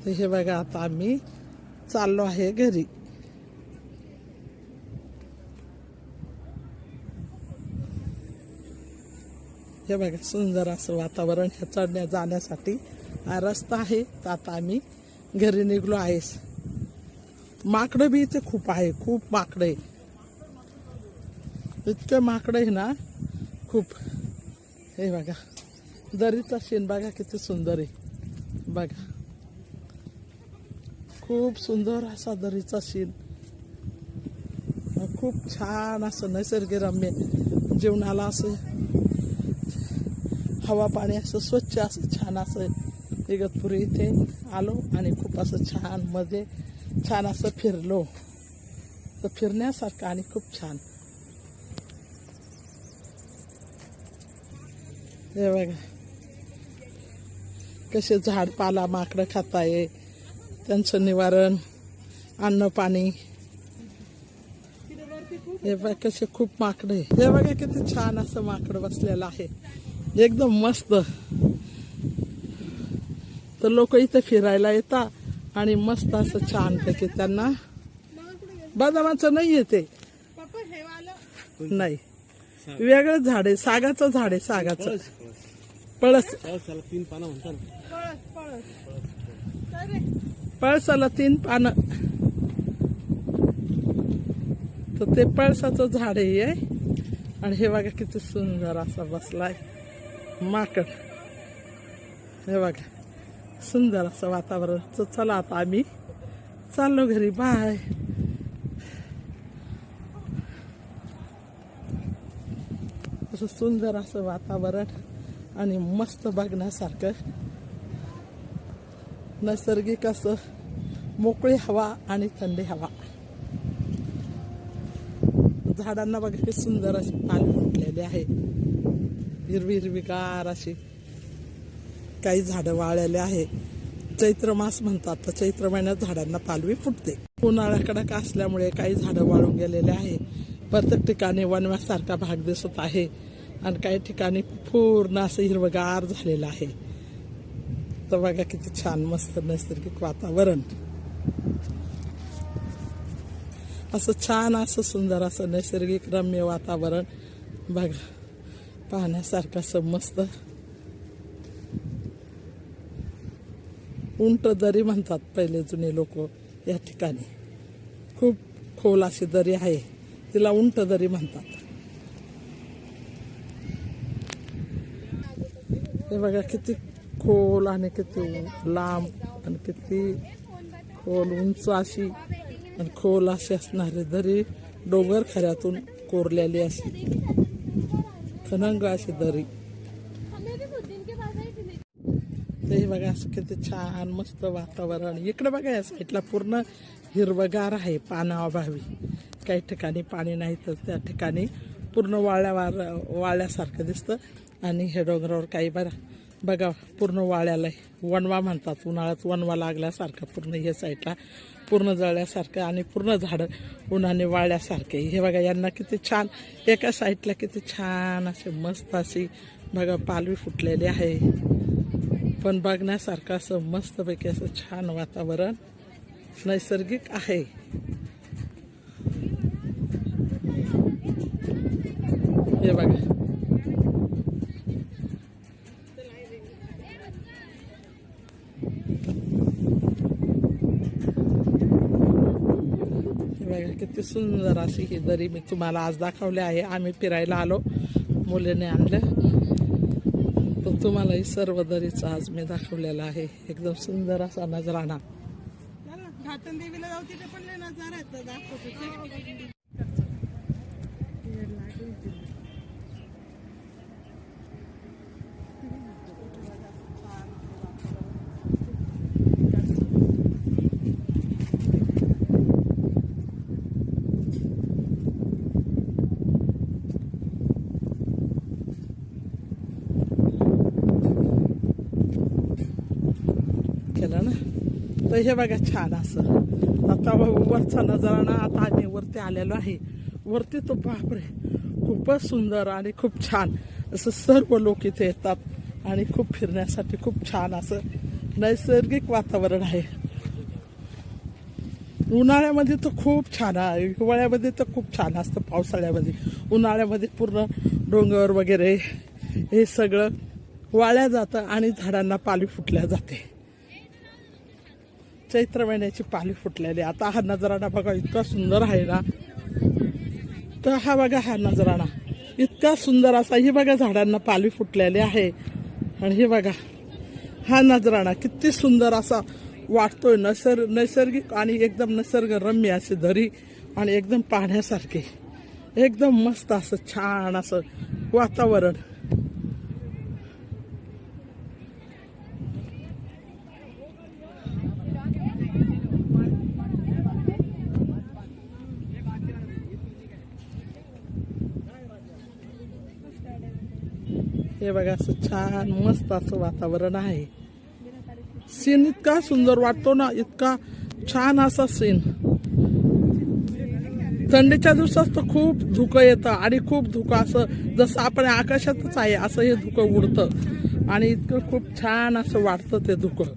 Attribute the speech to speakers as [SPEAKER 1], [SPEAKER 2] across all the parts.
[SPEAKER 1] तर हे बघा आता आम्ही चाललो आहे घरी. हे बघा सुंदर असं वातावरण हे चढण्या जाण्यासाठी हा रस्ता आहे. तर आता आम्ही घरी निघलो आहे. माकडं बी इथे खूप आहे, खूप माकडं आहे. इतके माकडं आहे ना खूप. हे बघा दरीचा शेण बघा किती सुंदर आहे. बघा खूप सुंदर असा दरीचा शेण. खूप छान असं निसर्गरम्य जीवनाला असं हवा पाणी असं स्वच्छ असं छान असं इगतपुरी इथे आलो आणि खूप असं छान मध्ये छान असं फिरलो. तर फिरण्यासारखं आणि खूप छान. हे बघा कसे झाडपाला माकडं खाताय, त्यांचं निवारण अन्न पाणी. हे बघा कसे खूप माकडं आहे. हे बघा किती छान असं माकडं बसलेलं आहे एकदम मस्त. तर लोक इथे फिरायला येतात आणि मस्त असं छान पैकी त्यांना बदामाचं नाही येते नाही वेगळं झाड आहे. सागाचं झाड आहे, सागाचं पळस. पळसाला 3 पानं. तर ते पळसाचं झाड आहे. आणि हे बघा किती सुंदर असा बसलाय माकड. हे बघा सुंदर असं वातावरण. तर चला आता आम्ही चाललो घरी. बाय. असं सुंदर असं वातावरण आणि मस्त बघण्यासारखं नैसर्गिक असं मोकळी हवा आणि थंडी हवा. झाडांना बघा किती सुंदर अशी पाने फुटलेली आहे. हिरवी हिरवीगार अशी. काही झाडं वाळलेले आहे. चैत्र मास म्हणतात तर चैत्र महिन्यात झाडांना पालवी फुटते. उन्हाळा कडक असल्यामुळे काही झाडं वाळून गेलेले आहे. प्रत्येक ठिकाणी वनव्यासारखा भाग दिसत आहे आणि काही ठिकाणी पूर्ण असं हिरवगार झालेलं आहे. तर बघा किती छान मस्त नैसर्गिक वातावरण. असं छान असं सुंदर असं नैसर्गिक रम्य वातावरण बघा पाहण्यासारखं असं मस्त. उंट दरी म्हणतात पहिले जुने लोक या ठिकाणी. खूप खोल अशी दरी आहे, तिला उंट दरी म्हणतात. हे बघा किती खोल आणि किती लांब आणि किती खोल उंच अशी आणि खोल अशी असणारी दरी. डोंगर खऱ्यातून कोरलेली अशी खनंग अशी दरी. ते बघा असं किती छान मस्त वातावरण. इकडे बघा या साईडला पूर्ण हिरवगार आहे पाण्याअभावी. काही ठिकाणी पाणी नाही तर त्या ठिकाणी पूर्ण वाळल्यासारखं दिसतं. आणि हे डोंगरावर काही बघा पूर्ण वाळ्याला वणवा म्हणतात. उन्हाळ्यात वणवा लागल्यासारखं पूर्ण हे साईडला पूर्ण जळल्यासारखं आणि पूर्ण झाडं उन्हाने वाळल्यासारखे. हे बघा यांना किती छान एका साईडला किती छान असे मस्त अशी बघा पालवी फुटलेली आहे. पण बघण्यासारखं असं मस्तपैकी असं छान वातावरण नैसर्गिक आहे. हे बघा किती सुंदर अशी ही दरी मी तुम्हाला आज दाखवली आहे. आम्ही फिरायला आलो, मुलीने आणलं तर तुम्हाला ही सर्व दरीचा आज मी दाखवलेला आहे. एकदम सुंदर असा नजराणा. देवीला जाऊ तिथे पण नजारा दाखवतो. केलं ना तर हे बघा छान असं. आता वरचा नजारा. आता आम्ही वरती आलेलो आहे. वरती तो बापरे खूपच सुंदर आणि खूप छान असं सर्व लोक इथे येतात आणि खूप फिरण्यासाठी खूप छान असं नैसर्गिक वातावरण आहे. उन्हाळ्यामध्ये तर खूप छान आहे, हिवाळ्यामध्ये तर खूप छान असतं, पावसाळ्यामध्ये. उन्हाळ्यामध्ये पूर्ण डोंगर वगैरे हे सगळं वाळल्या जातं आणि झाडांना पालवी फुटल्या जाते. चैत्र महिन्याची पालवी फुटलेली. आता हा नजराणा बघा इतका सुंदर आहे ना. तर हा बघा हा नजराणा इतका सुंदर असा. ही बघा झाडांना पालवी फुटलेली आहे आणि हे बघा हा नजराणा किती सुंदर असा वाटतोय. नैसर्गिक आणि एकदम निसर्गरम्य असे दरी आणि एकदम पाहण्यासारखे एकदम मस्त असं छान असं वातावरण. हे बघा असं छान मस्त असं वातावरण आहे. सीन इतका सुंदर वाटतो ना, इतका छान असा सीन. थंडीच्या दिवसात तर खूप धुकं येतं आणि खूप धुकं असं जसं आपण आकाशातच आहे असं हे धुकं उडतं आणि इतकं खूप छान असं वाटतं ते धुकं.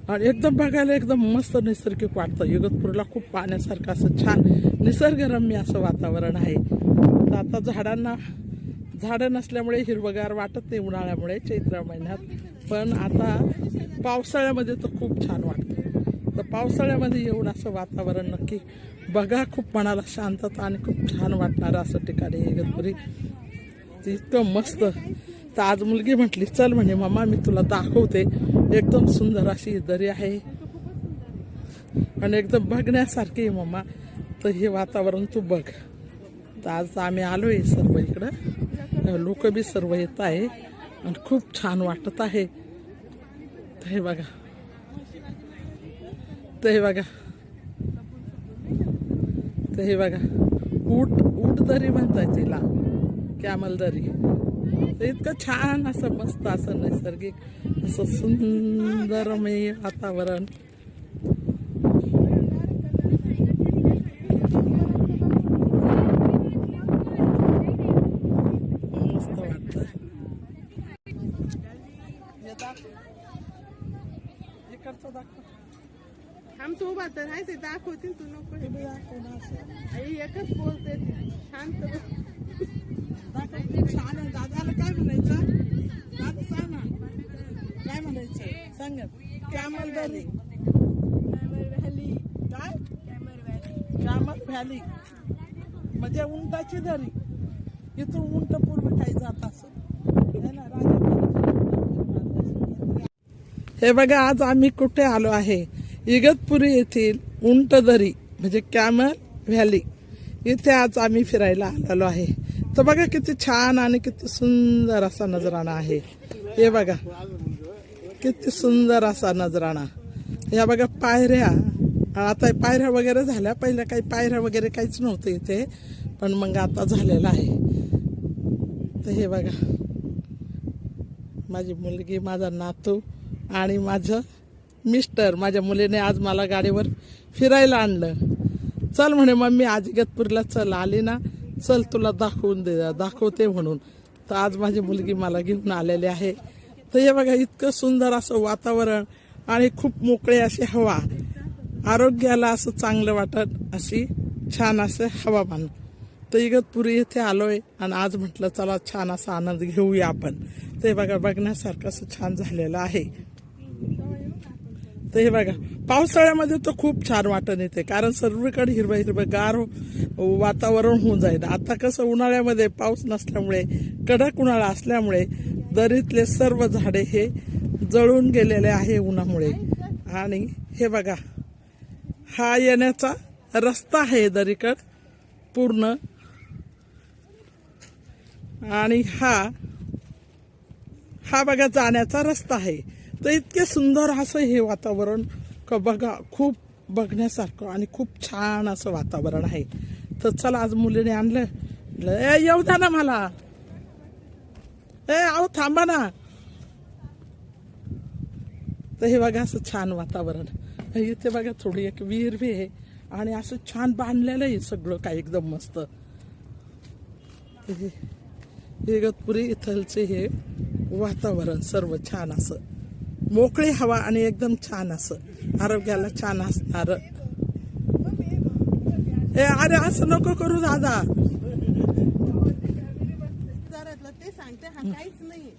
[SPEAKER 1] आणि एकदम बघायला एकदम मस्त नैसर्गिक वाटतं. इगतपुरीला खूप पाहण्यासारखं असं छान निसर्गरम्य असं वातावरण आहे. तर आता झाडं नसल्यामुळे हिरवगार वाटत नाही उन्हाळ्यामुळे चैत्र महिन्यात. पण आता पावसाळ्यामध्ये तर खूप छान वाटतं. तर पावसाळ्यामध्ये येऊन असं वातावरण नक्की बघा. खूप मनाला शांतता आणि खूप छान वाटणारं असं ठिकाणी इगतपुरी. इतकं मस्त. तर आज मुलगी म्हटली चल म्हणे मम्मा मी तुला दाखवते. एकदम सुंदर अशी दरी आहे आणि एकदम बघण्यासारखी आहे मम्मा. तर हे वातावरण तू बघ. तर आज आम्ही आलोय सर्व इकडं. लोक बी सर्व येत आहे आणि खूप छान वाटत आहे. तर हे बघा, तर हे बघा, तर हे बघा ऊट दरी म्हणतात तिला, कॅमल दरी. तर इतकं छान असं मस्त असं नैसर्गिक असं सुंदरमय वातावरण.
[SPEAKER 2] आमचं उभा तर आहे ते दाखवतील तू नको एकच बोलते शांत
[SPEAKER 1] छान आहे. दादाला काय म्हणायचं? दादा सांग ना काय म्हणायचं सांग. Camel valley. काय कॅमल व्हॅली म्हणजे उंटाची दरी. इथून उंट पूर्व काही जात असं. हे बघा आज आम्ही कुठे आलो आहे? इगतपुरी येथील उंटदरी म्हणजे कॅमल व्हॅली इथे आज आम्ही फिरायला आलेलो आहे. तर बघा किती छान आणि किती सुंदर असा नजराणा आहे. हे बघा किती सुंदर असा नजराणा. या बघा पायऱ्या. आता पायऱ्या वगैरे झाल्या. पहिल्या काही पायऱ्या वगैरे काहीच नव्हतं इथे, पण मग आता झालेलं आहे. तर हे बघा माझी मुलगी, माझा नातू आणि माझं मिस्टर. माझ्या मुलीने आज मला गाडीवर फिरायला आणलं. चल म्हणे मम्मी आज इगतपुरीला चल, आली ना चल तुला दाखवते म्हणून. तर आज माझी मुलगी मला घेऊन आलेली आहे. तर हे बघा इतकं सुंदर असं वातावरण आणि खूप मोकळे अशी हवा. आरोग्याला असं चांगलं वाटत अशी छान असं हवामान. तर इगतपुरी येथे आलोय आणि आज म्हटलं चला छान असा आनंद घेऊया आपण. ते बघा बघण्यासारखं असं छान झालेलं आहे. तर हे बघा पावसाळ्यामध्ये तर खूप छान वाटण येते, कारण सर्वीकडे हिरवं गार वातावरण होऊन जाईल. आता कसं उन्हाळ्यामध्ये पाऊस नसल्यामुळे, कडक उन्हाळा असल्यामुळे दरीतले सर्व झाडे हे जळून गेलेले आहे उन्हामुळे. आणि हे बघा हा येण्याचा रस्ता आहे दरीकड पूर्ण. आणि हा बघा जाण्याचा रस्ता आहे. तर इतके सुंदर असं हे वातावरण का बघा. खूप बघण्यासारखं आणि खूप छान असं वातावरण आहे. तर चला आज मुलीने आणलं. येऊ द्या ना मला. अहो थांबा ना. तर हे बघा असं छान वातावरण. इथे बघा थोडी एक विहीर बी आहे आणि असं छान बांधलेलं आहे सगळं काय एकदम मस्त. इगतपुरी इथलचे हे वातावरण सर्व छान असं. मोकळी हवा आणि एकदम छान असं आरोग्याला छान असणार. अरे असं नको करू दादा.
[SPEAKER 2] ते सांगते हा काहीच नाही.